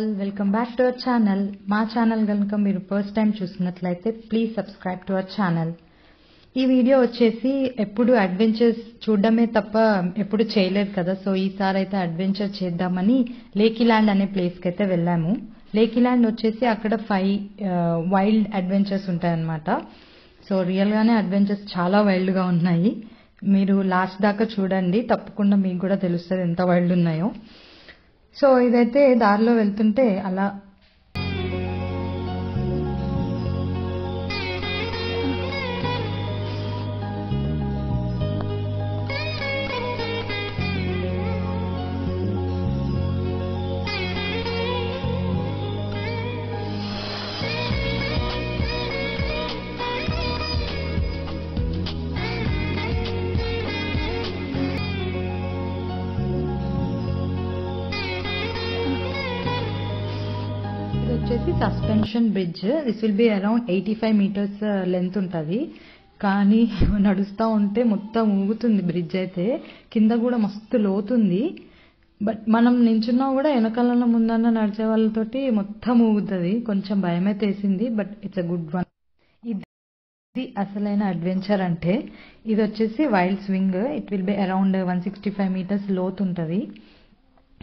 All welcome back to our channel. మా channel కనుక మీరు ఫస్ట్ టైం చూసినట్లయితే please subscribe to our channel. ఈ వీడియో వచ్చేసి ఎప్పుడు అడ్వెంచర్స్ చూడడమే తప్ప ఎప్పుడు చేయలేదు కదా, సో ఈసారి అయితే అడ్వెంచర్ చేద్దామని లేకీల్యాండ్ అనే ప్లేస్కి అయితే వెళ్ళాము. లేకీల్యాండ్ వచ్చేసి అక్కడ 5 వైల్డ్ అడ్వెంచర్స్ ఉంటాయన్నమాట. సో రియల్గానే అడ్వెంచర్స్ చాలా వైల్డ్గా ఉన్నాయి. మీరు లాస్ట్ దాకా చూడండి, తప్పకుండా మీకు కూడా తెలుస్తుంది ఎంత వైల్డ్ ఉన్నాయో. సో ఇదైతే దారిలో వెళ్తుంటే అలా వచ్చేసి suspension bridge. This will be around 85 metres length ఉంటుంది. కానీ నడుస్తూ ఉంటే మొత్తం ఊగుతుంది బ్రిడ్జ్ అయితే. కింద కూడా మస్తు లోతుంది. బట్ మనం నించున్నా కూడా వెనకాల ముందన్న నడిచే వాళ్ళతోటి మొత్తం ఊగుతుంది. కొంచెం భయం అయితే వేసింది, but it's a good one. ఇది అసలైన అడ్వెంచర్ అంటే. ఇది వచ్చేసి wild swing. It will be around 165 metres లోతు ఉంటుంది.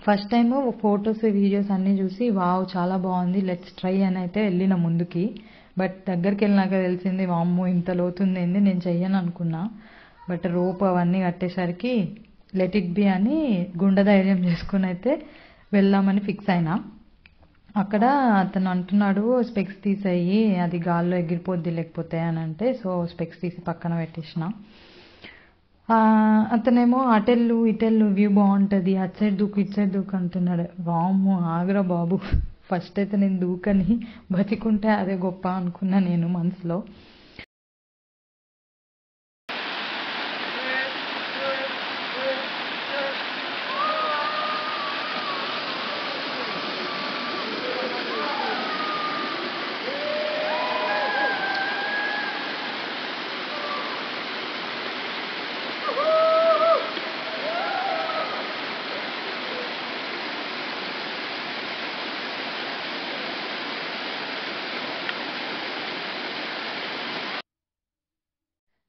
ఫస్ట్ టైం ఫొటోస్ వీడియోస్ అన్నీ చూసి వావ్ చాలా బాగుంది, లెట్స్ ట్రై అని అయితే వెళ్ళిన ముందుకి. బట్ దగ్గరికి వెళ్ళినాక తెలిసింది వామ్మో ఇంత లోతుంది ఏంది, నేను చెయ్యను అనుకున్నా. బట్ రోప్ అవన్నీ కట్టేసరికి లెట్ ఇట్ బి అని గుండె ధైర్యం చేసుకుని అయితే వెళ్దామని ఫిక్స్ అయినా. అక్కడ అతను అంటున్నాడు స్పెక్స్ తీసేయి, అది గాల్లో ఎగిరిపోద్ది లేకపోతే అని అంటే, సో స్పెక్స్ తీసి పక్కన పెట్టేసిన. అతనేమో అటెళ్ళు ఇటెళ్ళు వ్యూ బాగుంటుంది, అటు సైడ్ దూకు ఇటు సైడ్ దూకు అంటున్నాడు. వామ్మో ఆగ్రా బాబు, ఫస్ట్ అయితే నేను దూకని బతికుంటే అదే గొప్ప అనుకున్నా నేను మనసులో.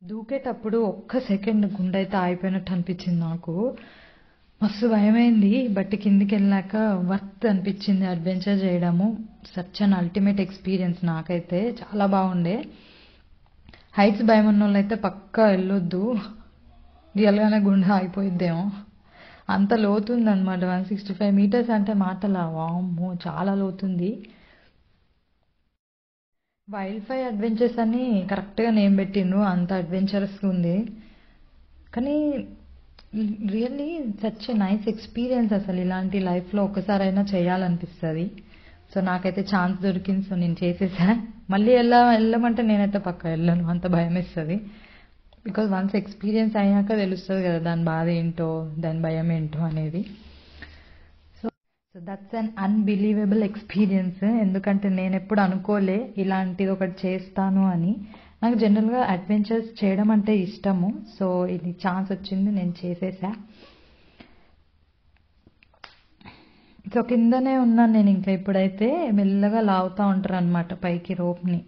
దూకేటప్పుడు ఒక్క సెకండ్ గుండె అయితే ఆగిపోయినట్టు అనిపించింది నాకు. మస్తు భయమైంది. బట్ కిందికి వెళ్ళాక వర్త్ అనిపించింది అడ్వెంచర్ చేయడము. Such an ultimate experience. నాకైతే చాలా బాగుండే. హైట్స్ భయం ఉన్న వాళ్ళు అయితే పక్కా వెళ్ళొద్దు, రియల్గానే గుండె ఆగిపోయిద్దేమో, అంత లోతుంది అనమాట. 165 మీటర్స్ అంటే మాటలా, వామ్మో చాలా లోతుంది. వైల్డ్ ఫైర్ అడ్వెంచర్స్ అని కరెక్ట్గా నేమ్ పెట్టిండ్రు, అంత అడ్వెంచరస్గా ఉంది. కానీ really such a nice experience. అసలు ఇలాంటి లైఫ్లో ఒక్కసారైనా చేయాలనిపిస్తుంది. సో నాకైతే ఛాన్స్ దొరికింది, సో నేను చేసేసా. మళ్ళీ వెళ్ళమంటే నేనైతే పక్క వెళ్ళను, అంత భయం వేస్తుంది. బికాజ్ వన్స్ ఎక్స్పీరియన్స్ అయ్యాక తెలుస్తుంది కదా దాని బాధ ఏంటో, దాని భయం ఏంటో అనేది. So that's an unbelievable experience. ఎందుకంటే నేను ఎప్పుడు అనుకోలే ఇలాంటిది ఒకటి చేస్తాను అని. నాకు జనరల్గా అడ్వెంచర్స్ చేయడం అంటే ఇష్టము. సో ఇది ఛాన్స్ వచ్చింది, నేను చేసేసా. సో కిందనే ఉన్నాను నేను. ఇంకా ఇప్పుడైతే మెల్లగా లాగుతూ ఉంటారు అనమాట పైకి రోప్ని.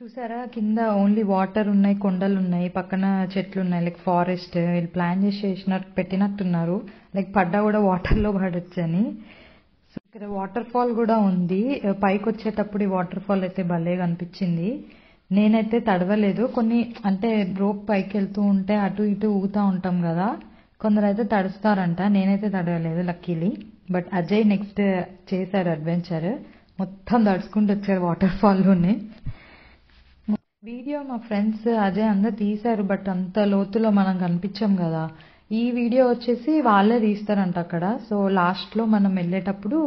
చూసారా కింద ఓన్లీ వాటర్ ఉన్నాయి, కొండలు ఉన్నాయి, పక్కన చెట్లు ఉన్నాయి, లైక్ ఫారెస్ట్. వీళ్ళు ప్లాన్ చేసినట్టు పెట్టినట్టున్నారు, లైక్ పడ్డా కూడా వాటర్లో పడొచ్చు అని. సో ఇక్కడ వాటర్ ఫాల్ కూడా ఉంది. పైకి వచ్చేటప్పుడు ఈ వాటర్ ఫాల్ అయితే భలేగా అనిపించింది. నేనైతే తడవలేదు. కొన్ని అంటే రోప్ పైకి వెళ్తూ ఉంటే అటు ఇటు ఊగుతూ ఉంటాం కదా, కొందరు అయితే తడుస్తారంట. నేనైతే తడవలేదు లక్కీలీ. బట్ అజయ్ నెక్స్ట్ చేశారు అడ్వెంచర్, మొత్తం తడుచుకుంటూ వచ్చారు వాటర్ ఫాల్లోనే. వీడియో మా ఫ్రెండ్స్ అజయ్ అందరు తీశారు, బట్ అంత లోతులో మనం కనిపించాం కదా. ఈ వీడియో వచ్చేసి వాళ్ళే తీస్తారంట అక్కడ. సో లాస్ట్లో మనం వెళ్ళేటప్పుడు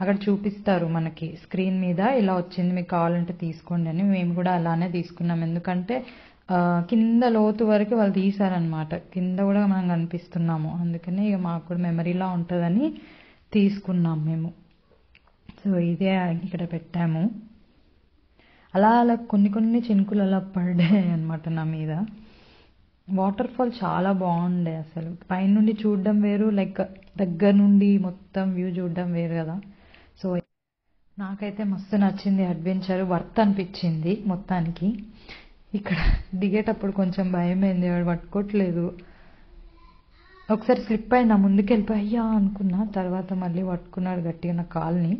అక్కడ చూపిస్తారు మనకి స్క్రీన్ మీద, ఇలా వచ్చింది మీకు కావాలంటే తీసుకోండి అని. మేము కూడా అలానే తీసుకున్నాం, ఎందుకంటే కింద లోతు వరకు వాళ్ళు తీశారనమాట. కింద కూడా మనం కనిపిస్తున్నాము, అందుకని ఇక మాకు కూడా మెమరీలా ఉంటుందని తీసుకున్నాం మేము. సో ఇదే ఇక్కడ పెట్టాము. అలా అలా కొన్ని చినుకులు అలా పడ్డాయి అనమాట నా మీద. వాటర్ ఫాల్ చాలా బాగుండే. అసలు పైనుండి చూడడం వేరు, లైక్ దగ్గర నుండి మొత్తం వ్యూ చూడడం వేరు కదా. సో నాకైతే మస్తు నచ్చింది అడ్వెంచర్, వర్త్ అనిపించింది మొత్తానికి. ఇక్కడ దిగేటప్పుడు కొంచెం భయమైంది, వాడు పట్టుకోవట్లేదు. ఒకసారి స్లిప్ అయినా ముందుకు వెళ్ళిపోయి అయ్యా అనుకున్నా, తర్వాత మళ్ళీ పట్టుకున్నాడు గట్టిగా నా కాల్ని.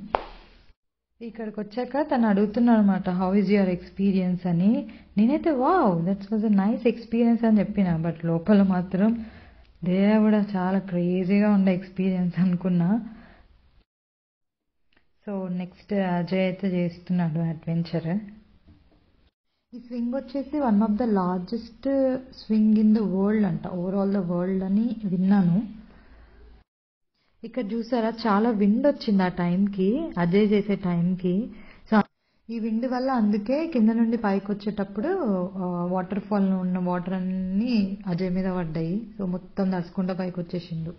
ఇక్కడికి వచ్చాక తను అడుగుతున్నాడు అనమాట, హౌ ఈజ్ యువర్ ఎక్స్పీరియన్స్ అని. నేనైతే wow that's was a nice experience అని చెప్పిన, బట్ లోపల మాత్రం దేవుడా చాలా క్రేజీగా ఉండే ఎక్స్పీరియన్స్ అనుకున్నా. సో నెక్స్ట్ అజయ్ అయితే చేస్తున్నాడు అడ్వెంచర్. ఈ స్వింగ్ వచ్చేసి one of the largest swing in the world అంట, ఓవరాల్ ద వరల్డ్ అని విన్నాను. ఇక్కడ చూసారా చాలా విండ్ వచ్చింది ఆ టైంకి, అజయ్ చేసే టైంకి. సో ఈ విండ్ వల్ల అందుకే కింద నుండి పైకి వచ్చేటప్పుడు వాటర్ ఫాల్ లో ఉన్న వాటర్ అన్ని అజయ్ మీద పడ్డాయి. సో మొత్తం దడుచుకుంటా పైకి వచ్చేసిండు.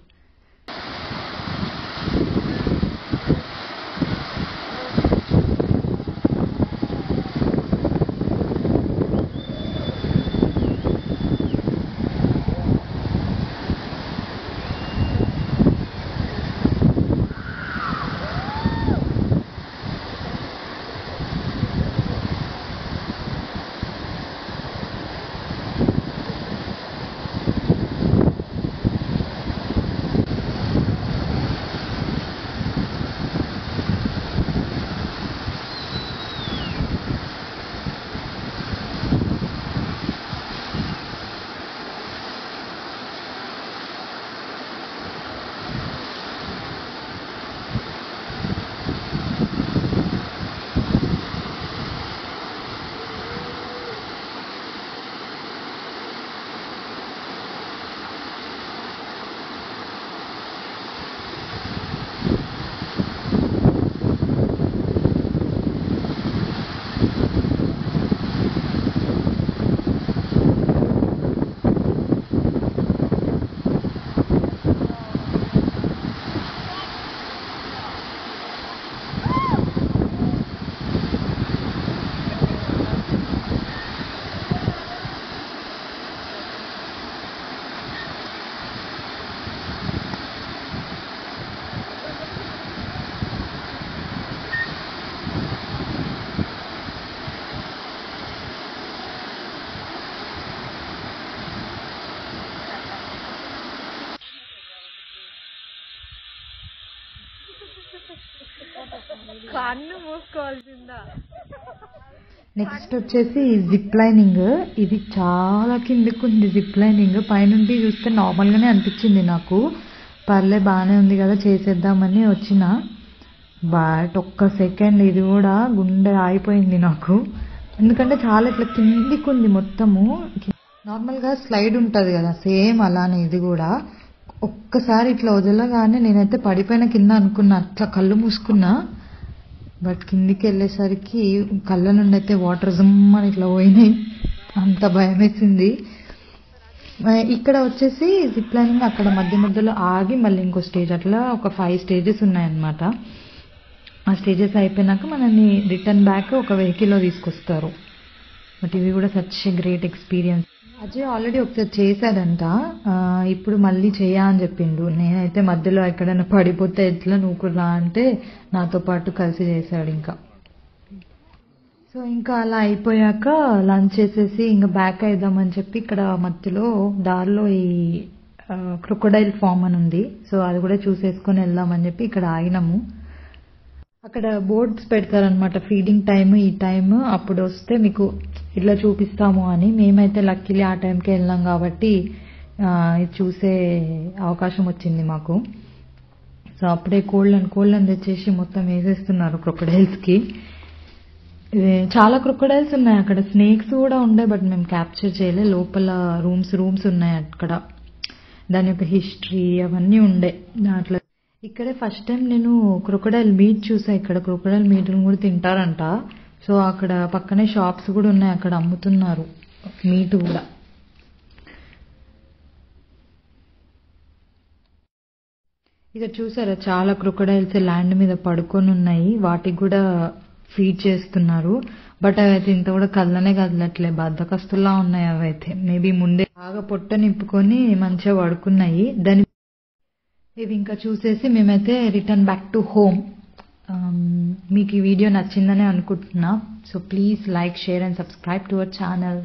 కన్ను మూసుకోవాల్సిందా. నెక్స్ట్ వచ్చేసి జిప్ లైనింగ్. ఇది చాలా కిందకు ఉంది జిప్ లైనింగ్. పైనుండి చూస్తే నార్మల్ గానే అనిపించింది నాకు, పర్లే బాగానే ఉంది కదా చేసేద్దామని వచ్చిన. బట్ ఒక్క సెకండ్ ఇది కూడా గుండె ఆగిపోయింది నాకు, ఎందుకంటే చాలా ఇట్లా కిందికి ఉంది మొత్తము. నార్మల్ గా స్లైడ్ ఉంటది కదా సేమ్ అలానే ఇది కూడా. ఒక్కసారి ఇట్లా వదలగానే నేనైతే పడిపోయిన కింద అనుకున్నా, అట్లా కళ్ళు మూసుకున్నా. బట్ కిందికి వెళ్ళేసరికి కళ్ళ నుండి అయితే వాటర్ జమ్మని ఇట్లా పోయినాయి, అంత భయం వేసింది. ఇక్కడ వచ్చేసి జిప్ లైనింగ్ అక్కడ మధ్య మధ్యలో ఆగి మళ్ళీ ఇంకో స్టేజ్, అట్లా ఒక 5 స్టేజెస్ ఉన్నాయన్నమాట. ఆ స్టేజెస్ అయిపోయినాక మనల్ని రిటర్న్ బ్యాక్ ఒక వెహికల్లో తీసుకొస్తారు. బట్ ఇది కూడా such great experience. Ajay already ఒకసారి చేశాడంట, ఇప్పుడు మళ్ళీ చెయ్యా అని చెప్పిండు. నేనైతే మధ్యలో ఎక్కడైనా పడిపోతే ఎట్లా నువ్వు రా అంటే నాతో పాటు కలిసి చేశాడు ఇంకా. సో ఇంకా అలా అయిపోయాక లంచ్ చేసేసి ఇంకా బ్యాక్ అయిద్దామని చెప్పి ఇక్కడ మధ్యలో దారిలో ఈ క్రొకొడైల్ ఫామ్ అని ఉంది. సో అది కూడా చూసేసుకొని వెళ్దామని చెప్పి ఇక్కడ ఆగినాము. అక్కడ బోర్డ్స్ పెడతారనమాట, ఫీడింగ్ టైమ్ ఈ టైమ్ అప్పుడు వస్తే మీకు ఇట్లా చూపిస్తాము అని. మేమైతే లక్కీలీ ఆ టైంకి వెళ్ళాం కాబట్టి ఇది చూసే అవకాశం వచ్చింది మాకు. సో అప్పుడే కోళ్ళని తెచ్చేసి మొత్తం వేసేస్తున్నారు క్రొకొడైల్స్ కి. చాలా క్రొకొడైల్స్ ఉన్నాయి అక్కడ, స్నేక్స్ కూడా ఉండే బట్ మేము క్యాప్చర్ చేయలే. లోపల రూమ్స్ ఉన్నాయి అక్కడ, దాని యొక్క హిస్టరీ అవన్నీ ఉండే దాంట్లో. ఇక్కడే ఫస్ట్ టైం నేను క్రొకొడైల్ మీట్ చూసా. ఇక్కడ క్రొకొడైల్ మీట్ కూడా తింటారంట. సో అక్కడ పక్కనే షాప్స్ కూడా ఉన్నాయి, అక్కడ అమ్ముతున్నారు మీట్ కూడా. ఇక చూసారా చాలా క్రొకొడైల్స్ ల్యాండ్ మీద పడుకొని ఉన్నాయి, వాటికి కూడా ఫీడ్ చేస్తున్నారు. బట్ అవైతే ఇంత కూడా కళ్ళనే కదలట్లే, బద్దకస్తుల్లా ఉన్నాయి అవైతే. మేబీ ముందే బాగా పొట్ట నింపుకొని మంచిగా పడుకున్నాయి. ఇవి ఇంకా చూసేసి మేమైతే రిటర్న్ బ్యాక్ టు హోమ్. మీకు ఈ వీడియో నచ్చిందనే అనుకుంటున్నా. So please like, share and subscribe to our channel.